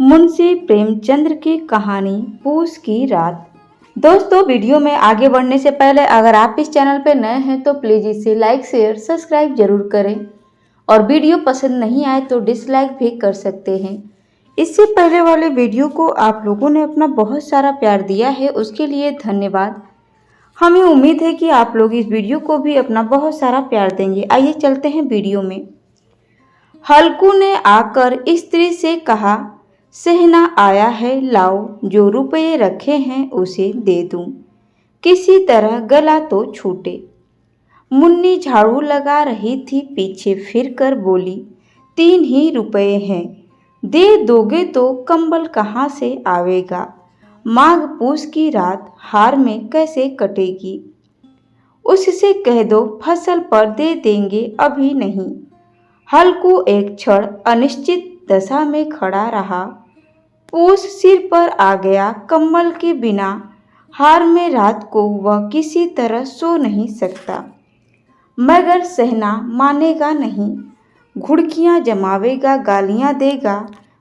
मुंशी प्रेमचंद की कहानी पूस की रात। दोस्तों, वीडियो में आगे बढ़ने से पहले अगर आप इस चैनल पर नए हैं तो प्लीज़ इसे लाइक शेयर सब्सक्राइब जरूर करें और वीडियो पसंद नहीं आए तो डिसलाइक भी कर सकते हैं। इससे पहले वाले वीडियो को आप लोगों ने अपना बहुत सारा प्यार दिया है, उसके लिए धन्यवाद। हमें उम्मीद है कि आप लोग इस वीडियो को भी अपना बहुत सारा प्यार देंगे। आइए चलते हैं वीडियो में। हल्कू ने आकर स्त्री से कहा, सहना आया है, लाओ, जो रुपये रखे हैं उसे दे दूं, किसी तरह गला तो छूटे। मुन्नी झाड़ू लगा रही थी, पीछे फिरकर बोली, 3 ही रुपये हैं, दे दोगे तो कंबल कहाँ से आवेगा, माघ पूस की रात हार में कैसे कटेगी। उससे कह दो फसल पर दे देंगे, अभी नहीं। हल्कू एक क्षण अनिश्चित दशा में खड़ा रहा। पूस सिर पर आ गया, कंबल के बिना हार में रात को वह किसी तरह सो नहीं सकता। मगर सहना मानेगा नहीं, घुड़कियां जमावेगा, गालियां देगा,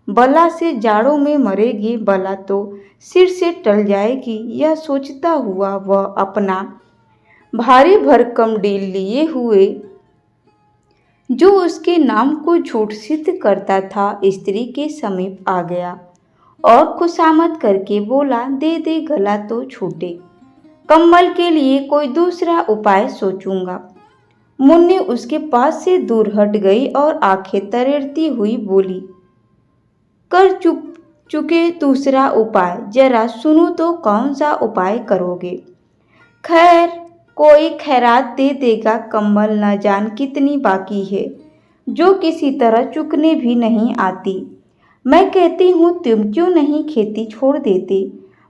बला से जाड़ों में मरेगी, बला तो सिर से टल जाएगी। यह सोचता हुआ वह अपना भारी भरकम डील लिए हुए, जो उसके नाम को झूठ सिद्ध करता था, स्त्री के समीप आ गया और खुशामद करके बोला, दे दे गला तो छूटे, कंबल के लिए कोई दूसरा उपाय सोचूंगा। मुन्नी उसके पास से दूर हट गई और आंखें तरेरती हुई बोली, कर चुके दूसरा उपाय, जरा सुनो तो कौन सा उपाय करोगे। खैर, कोई खैरात दे देगा, कंबल न जान कितनी बाकी है, जो किसी तरह चुकने भी नहीं आती। मैं कहती हूँ, तुम क्यों नहीं खेती छोड़ देते,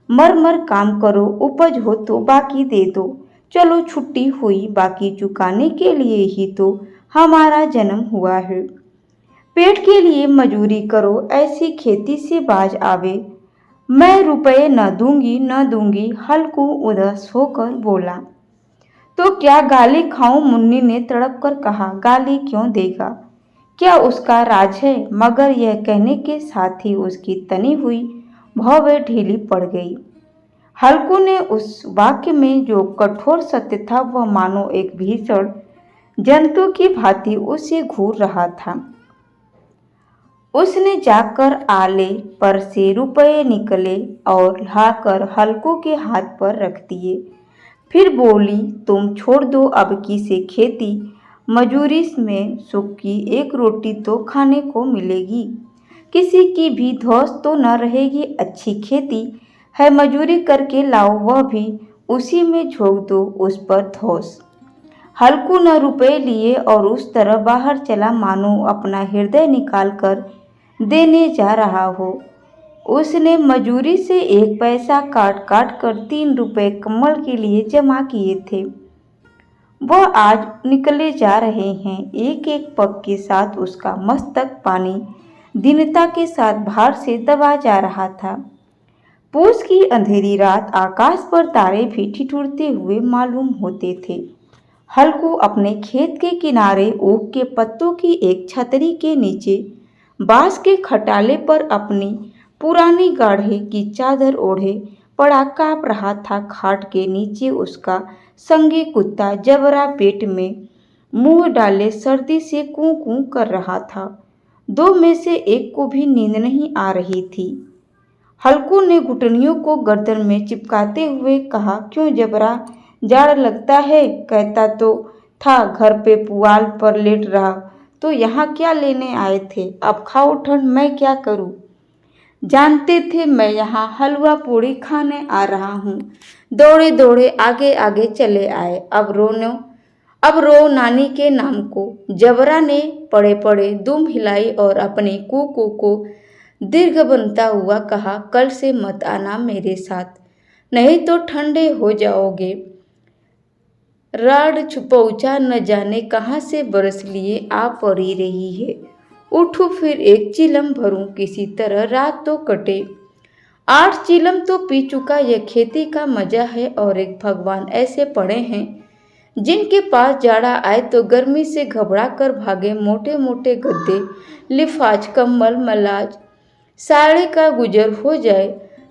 मर मर काम करो, उपज हो तो बाकी दे दो। चलो, छुट्टी हुई, बाकी चुकाने के लिए ही तो हमारा जन्म हुआ है। पेट के लिए मजूरी करो, ऐसी खेती से बाज आवे। मैं रुपए न दूंगी न दूंगी, हल्कू उदास होकर बोला। तो क्या गाली खाऊं, मुन्नी ने तड़प कर कहा। गाली क्यों देगा, क्या उसका राज है। मगर यह कहने के साथ ही उसकी तनी हुई भौवें ढीली पड़ गई। हल्कू ने उस वाक्य में जो कठोर सत्य था, वह मानो एक भीषण जंतु की भांति उसे घूर रहा था। उसने जाकर आले पर से रुपये निकले और लाकर हल्कू के हाथ पर रख दिए। फिर बोली, तुम छोड़ दो अब की से खेती, मजूरी में सुख की एक रोटी तो खाने को मिलेगी, किसी की भी धौंस तो न रहेगी। अच्छी खेती है, मजूरी करके लाओ, वह भी उसी में झोंक दो, उस पर धौंस। हल्कू न रुपए लिए और उस तरह बाहर चला, मानो अपना हृदय निकाल कर देने जा रहा हो। उसने मजूरी से 1 पैसा काट काट कर 3 रुपए कंबल के लिए जमा किए थे, वह आज निकले जा रहे हैं। एक एक पग के साथ उसका मस्तक पानी दीनता के साथ भार से दबा जा रहा था। पूस की अंधेरी रात, आकाश पर तारे भी ठिठुरते हुए मालूम होते थे। हल्कू अपने खेत के किनारे ओक के पत्तों की एक छतरी के नीचे बांस के खटाले पर अपनी पुरानी गाढ़े की चादर ओढ़े पड़ा काँप रहा था। खाट के नीचे उसका संगी कुत्ता जबरा पेट में मुंह डाले सर्दी से कूं कूं कर रहा था। 2 में से एक को भी नींद नहीं आ रही थी। हल्कू ने घुटनियों को गर्दन में चिपकाते हुए कहा, क्यों जबरा, जाड़ लगता है। कहता तो था घर पे पुआल पर लेट रहा, तो यहाँ क्या लेने आए थे। अब खाओ ठंड, मैं क्या करूँ। जानते थे मैं यहाँ हलवा पूड़ी खाने आ रहा हूँ। दौड़े दौड़े आगे आगे चले आए। अब रो नानी के नाम को। जबरा ने पड़े पड़े दुम हिलाई और अपने कुकू को दीर्घ बनता हुआ कहा, कल से मत आना मेरे साथ, नहीं तो ठंडे हो जाओगे। राड छुपौचा न जाने कहाँ से बरस लिए आ पड़ी रही है। उठूं फिर एक चिलम भरूं, किसी तरह रात तो कटे। 8 चिलम तो पी चुका, यह खेती का मजा है। और एक भगवान ऐसे पड़े हैं जिनके पास जाड़ा आए तो गर्मी से घबरा कर भागे। मोटे मोटे गद्दे, लिफाज, कंबल, मलाज साड़ी का गुजर हो जाए,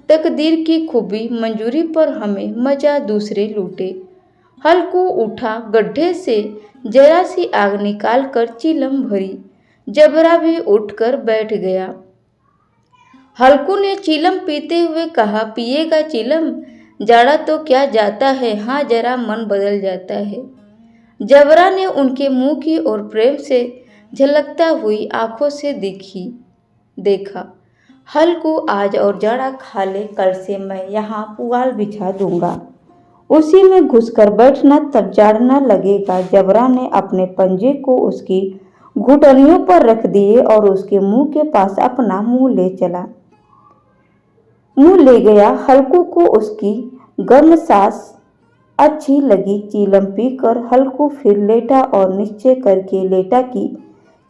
तकदीर की खूबी मंजूरी पर हमें मजा दूसरे लूटे। हल्कू उठा गड्ढे से, जरा सी आग निकाल कर चिलम भरी। जबरा भी उठकर बैठ गया। हल्कू ने चिलम पीते हुए कहा, पिएगा चिलम? जाड़ा तो क्या जाता है, हाँ जरा मन बदल जाता है। जबरा ने उनके मुंह की ओर प्रेम से झलकता हुई आंखों से देखा। हल्कू, आज और जाड़ा खा ले, कल से मैं यहाँ पुआल बिछा दूंगा, उसी में घुसकर बैठना, तब जाड़ न लगेगा। जबरा ने अपने पंजे को उसकी घुटनियों पर रख दिए और उसके मुंह के पास अपना मुंह ले गया। हल्कू को उसकी गर्म सांस अच्छी लगी। चीलम पीकर हल्कू फिर लेटा और निश्चय करके लेटा कि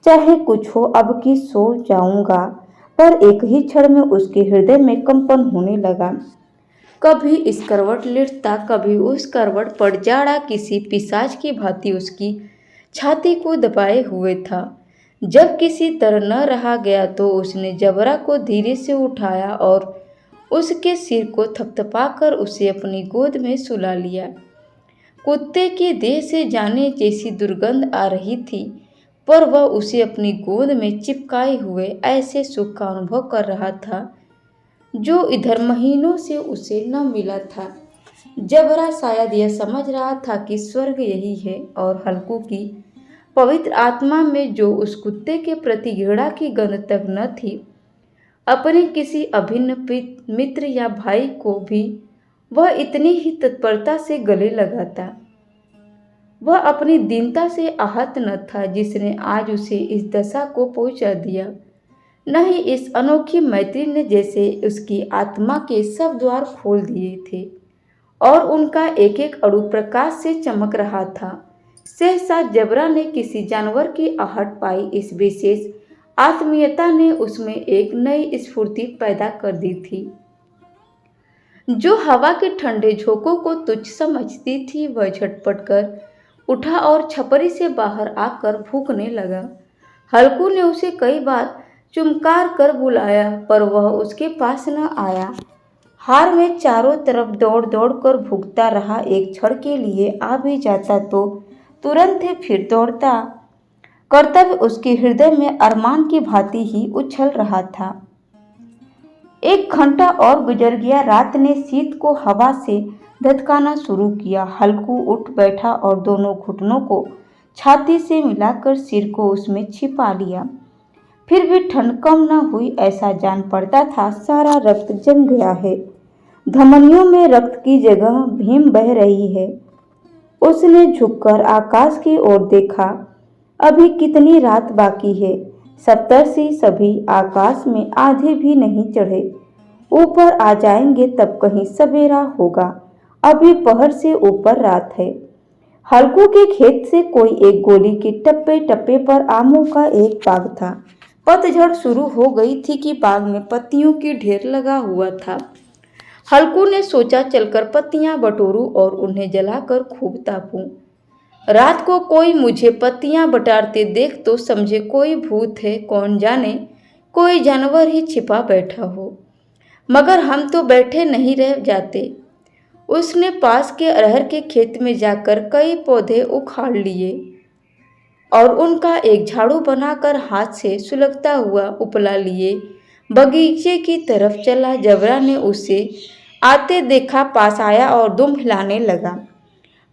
चाहे कुछ हो अब की सो जाऊंगा। पर एक ही क्षण में उसके हृदय में कंपन होने लगा। कभी इस करवट लेटता, कभी उस करवट पर। जाड़ा किसी पिशाच की भांति उसकी छाती को दबाए हुए था। जब किसी तरह न रहा गया तो उसने जबरा को धीरे से उठाया और उसके सिर को थपथपाकर उसे अपनी गोद में सुला लिया। कुत्ते की देह से जाने जैसी दुर्गंध आ रही थी, पर वह उसे अपनी गोद में चिपकाए हुए ऐसे सुख का अनुभव कर रहा था जो इधर महीनों से उसे न मिला था। जबरा शायद यह समझ रहा था कि स्वर्ग यही है, और हल्कू की पवित्र आत्मा में जो उस कुत्ते के प्रति घृणा की गंध तक न थी, अपने किसी अभिन्न मित्र या भाई को भी वह इतनी ही तत्परता से गले लगाता। वह अपनी दीनता से आहत न था जिसने आज उसे इस दशा को पहुंचा दिया, न ही इस अनोखी मैत्री ने जैसे उसकी आत्मा के सब द्वार खोल दिए थे और उनका एक एक अणु प्रकाश से चमक रहा था। सहसा जबरा ने किसी जानवर की आहट पाई। इस विशेष आत्मीयता ने उसमें एक नई स्फूर्ति पैदा कर दी थी। जो हवा के ठंडे झोंकों को तुच्छ समझती थी, वह झटपट कर उठा और छपरी से बाहर आकर भूखने लगा। हल्कू ने उसे कई बार चुमकार कर बुलाया, पर वह उसके पास न आया। हार में चारों तरफ दौड़ दौड़ कर भूखता रहा। एक क्षण के लिए आ भी जाता तो तुरंत ही फिर दौड़ता। कर्तव्य उसके हृदय में अरमान की भांति ही उछल रहा था। एक घंटा और गुजर गया। रात ने शीत को हवा से धधकाना शुरू किया। हल्कू उठ बैठा और दोनों घुटनों को छाती से मिलाकर सिर को उसमें छिपा लिया। फिर भी ठंड कम न हुई। ऐसा जान पड़ता था सारा रक्त जम गया है, धमनियों में रक्त की जगह भीम बह रही है। उसने झुककर आकाश की ओर देखा। अभी कितनी रात बाकी है? सप्तर्षि सभी आकाश में आधे भी नहीं चढ़े। ऊपर आ जाएंगे तब कहीं सवेरा होगा। अभी पहर से ऊपर रात है। हल्कू के खेत से कोई एक गोली के टप्पे टप्पे पर आमों का एक बाग था। पतझड़ शुरू हो गई थी कि बाग में पत्तियों की ढेर लगा हुआ था। हल्कू ने सोचा चलकर पत्तियां बटोरूं और उन्हें जलाकर खूब तापूं। रात को कोई मुझे पत्तियां बटारते देख तो समझे कोई भूत है, कौन जाने कोई जानवर ही छिपा बैठा हो। मगर हम तो बैठे नहीं रह जाते। उसने पास के अरहर के खेत में जाकर कई पौधे उखाड़ लिए और उनका एक झाड़ू बनाकर हाथ से सुलगता हुआ उपला लिए बगीचे की तरफ चला। जबरा ने उसे आते देखा, पास आया और दुम हिलाने लगा।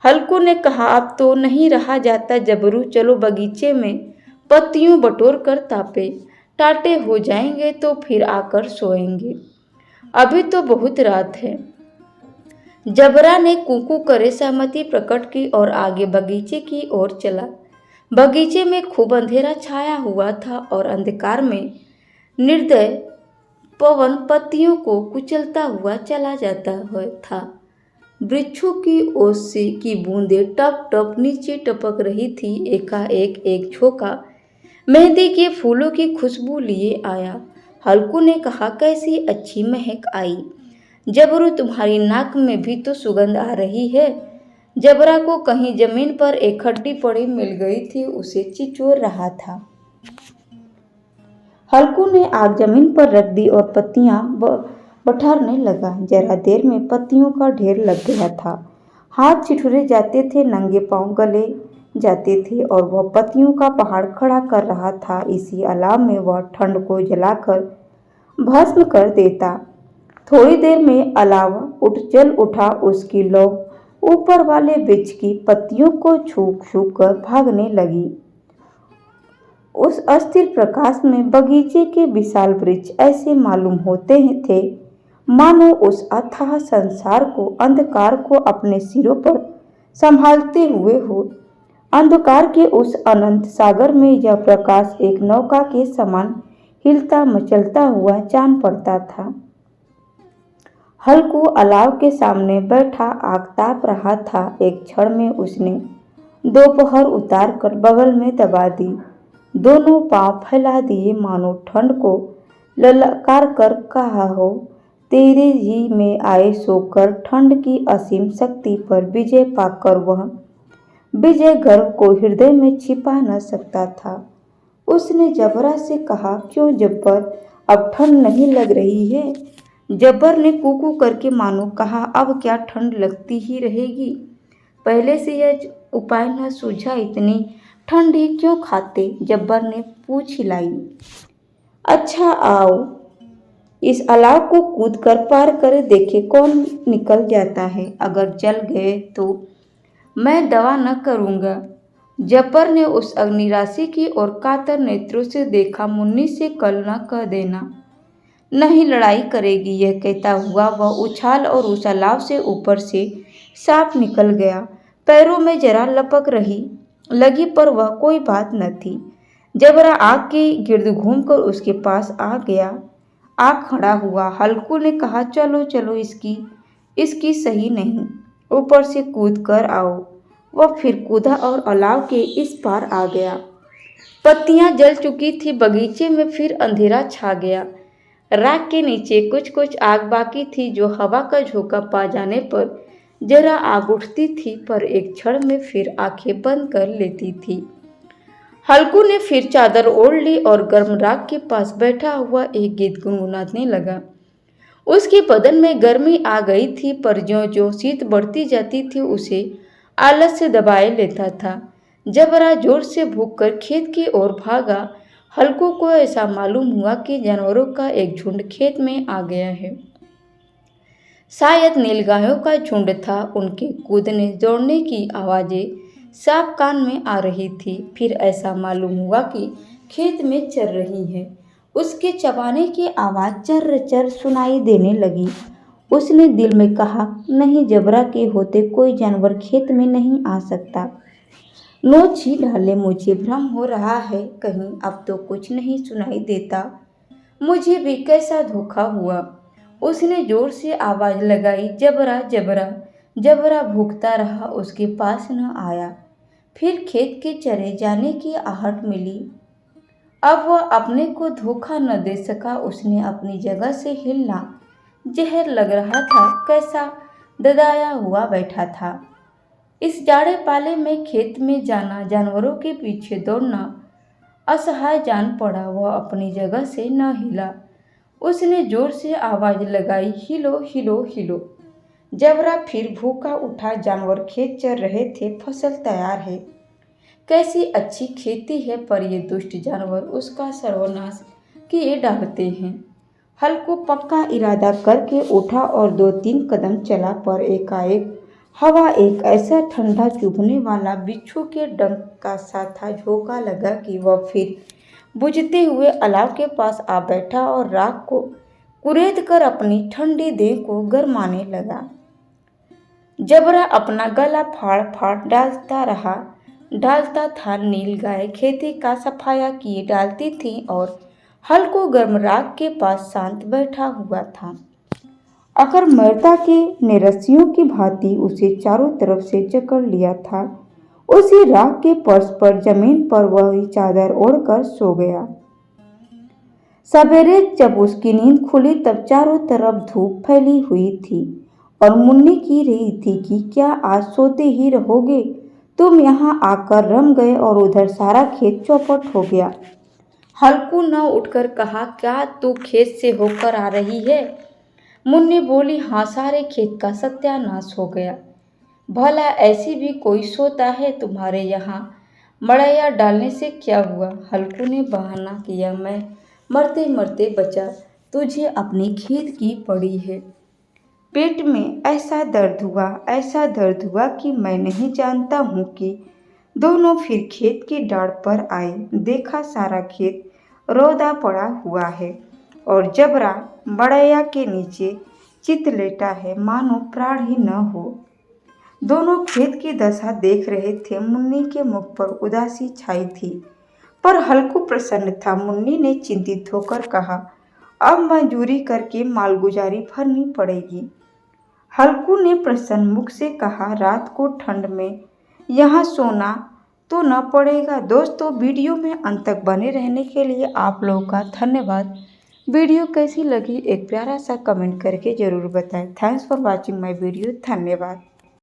हल्कू ने कहा, अब तो नहीं रहा जाता जबरू, चलो बगीचे में पत्तियों बटोर कर तापे। टाटे हो जाएंगे तो फिर आकर सोएंगे, अभी तो बहुत रात है। जबरा ने कूकू करे सहमति प्रकट की और आगे बगीचे की ओर चला। बगीचे में खूब अंधेरा छाया हुआ था और अंधकार में निर्दय पवन पत्तियों को कुचलता हुआ चला जाता था। वृक्षों की ओस से की बूंदें टप टप नीचे टपक रही थी। एकाएक एक झोंका मेहंदी के फूलों की खुशबू लिए आया। हल्कू ने कहा, कैसी अच्छी महक आई। जबरू, तुम्हारी नाक में भी तो सुगंध आ रही है। जबरा को कहीं जमीन पर एक खड्डी पड़ी मिल गई थी, उसे चिचोर रहा था। हल्कू ने आग जमीन पर रख दी और पत्तियां बठारने लगा। जरा देर में पत्तियों का ढेर लग गया था। हाथ छिठुरे जाते थे, नंगे पांव गले जाते थे और वह पत्तियों का पहाड़ खड़ा कर रहा था। इसी अलाव में वह ठंड को जलाकर भस्म कर देता। थोड़ी देर में अलाव जल उठा। उसकी लौ ऊपर वाले वृक्ष की पत्तियों को छू छू कर भागने लगी। उस अस्थिर प्रकाश में बगीचे के विशाल वृक्ष ऐसे मालूम होते थे मानो उस अथाह संसार को, अंधकार को अपने सिरों पर संभालते हुए हो। अंधकार के उस अनंत सागर में यह प्रकाश एक नौका के समान हिलता मचलता हुआ जान पड़ता था। हल्कू अलाव के सामने बैठा आग ताप रहा था। एक क्षण में उसने दोपहर उतार कर बगल में दबा दी, दोनों पांव फैला दिए मानो ठंड को ललकार कर कहा हो, तेरे ही में आए सोकर। ठंड की असीम शक्ति पर विजय पाकर वह विजय गर्व को हृदय में छिपा न सकता था। उसने जबरा से कहा, क्यों जब्बर, अब ठंड नहीं लग रही है? जब्बर ने कूकू करके मानो कहा, अब क्या ठंड लगती ही रहेगी? पहले से यह उपाय न सूझा, इतनी ठंड ही क्यों खाते? जब्बर ने पूछ हिलाई। अच्छा आओ, इस अलाव को कूद कर पार कर देखे कौन निकल जाता है। अगर जल गए तो मैं दवा न करूँगा। जब्बर ने उस अग्निराशि की ओर कातर नेत्रों से देखा। मुन्नी से कल न कह देना, नहीं लड़ाई करेगी। यह कहता हुआ वह उछाल और उस अलाव से ऊपर से सांप निकल गया। पैरों में जरा लपक लगी पर वह कोई बात न थी। जबरा आग के गिर्द घूमकर उसके पास आ खड़ा हुआ। हल्कू ने कहा, चलो चलो, इसकी सही नहीं, ऊपर से कूद कर आओ। वह फिर कूदा और अलाव के इस पार आ गया। पत्तियां जल चुकी थी। बगीचे में फिर अंधेरा छा गया। राख के नीचे कुछ कुछ आग बाकी थी, जो हवा का झोंका पा जाने पर जरा आग उठती थी, पर एक क्षण में फिर आंखें बंद कर लेती थी। हल्कू ने फिर चादर ओढ़ ली और गर्म राख के पास बैठा हुआ एक गीत गुनगुनाने लगा। उसके बदन में गर्मी आ गई थी, पर ज्यों ज्यों शीत बढ़ती जाती थी उसे आलस से दबाए लेता था। जबरा जोर से भूख कर खेत की ओर भागा। हल्कू को ऐसा मालूम हुआ कि जानवरों का एक झुंड खेत में आ गया है। शायद नीलगायों का झुंड था। उनके कूदने दौड़ने की आवाजें साफ कान में आ रही थी। फिर ऐसा मालूम हुआ कि खेत में चर रही है। उसके चबाने की आवाज़ चर चर सुनाई देने लगी। उसने दिल में कहा, नहीं, जबरा के होते कोई जानवर खेत में नहीं आ सकता। नोच ही डाले, मुझे भ्रम हो रहा है कहीं। अब तो कुछ नहीं सुनाई देता। मुझे भी कैसा धोखा हुआ। उसने जोर से आवाज़ लगाई, जबरा जबरा। जबरा भूखता रहा, उसके पास न आया। फिर खेत के चरे जाने की आहट मिली। अब वह अपने को धोखा न दे सका। उसने अपनी जगह से हिलना जहर लग रहा था। कैसा ददाया हुआ बैठा था। इस जाड़े पाले में खेत में जाना, जानवरों के पीछे दौड़ना असहाय जान पड़ा। वह अपनी जगह से न हिला। उसने जोर से आवाज़ लगाई, हिलो हिलो हिलो। जबरा फिर भूखा उठा। जानवर खेत चर रहे थे। फसल तैयार है, कैसी अच्छी खेती है, पर ये दुष्ट जानवर उसका सर्वनाश किए डालते हैं। हल्कू पक्का इरादा करके उठा और 2-3 कदम चला, पर एकाएक हवा एक ऐसा ठंडा चुभने वाला बिच्छू के डंक का सा था झोंका लगा कि वह फिर बुझते हुए अलाव के पास आ बैठा और राख को कुरेद कर अपनी ठंडी देह को गरमाने लगा। जबरा अपना गला फाड़ फाड़ डालता था। नील गाय खेती का सफाया किए डालती थी और हल्को गर्म राख के पास शांत बैठा हुआ था। अकर मरता के निरस्सियों की भांति उसे चारों तरफ से जकड़ लिया था। उसी राख के फर्श पर जमीन पर वही चादर ओढ़कर सो गया। सवेरे जब उसकी नींद खुली तब चारों तरफ धूप फैली हुई थी और मुन्नी की रही थी कि क्या आज सोते ही रहोगे? तुम यहाँ आकर रम गए और उधर सारा खेत चौपट हो गया। हल्कू न उठकर कहा, क्या तू खेत से होकर आ रही है? मुन्नी बोली, हाँ, सारे खेत का सत्यानाश हो गया। भला ऐसी भी कोई सोता है तुम्हारे यहाँ? मड़ैया डालने से क्या हुआ? हल्कू ने बहाना किया, मैं मरते मरते बचा, तुझे अपने खेत की पड़ी है। पेट में ऐसा दर्द हुआ कि मैं नहीं जानता हूँ कि। दोनों फिर खेत की डाढ़ पर आए। देखा सारा खेत रौदा पड़ा हुआ है और जबरा मड़ैया के नीचे चित लेटा है, मानो प्राण ही न हो। दोनों खेत की दशा देख रहे थे। मुन्नी के मुख पर उदासी छाई थी, पर हल्कू प्रसन्न था। मुन्नी ने चिंतित होकर कहा, अब मजदूरी करके मालगुजारी भरनी पड़ेगी। हल्कू ने प्रसन्न मुख से कहा, रात को ठंड में यहाँ सोना तो न पड़ेगा। दोस्तों, वीडियो में अंत तक बने रहने के लिए आप लोगों का धन्यवाद। वीडियो कैसी लगी एक प्यारा सा कमेंट करके ज़रूर बताएं। Thanks for watching my video. धन्यवाद।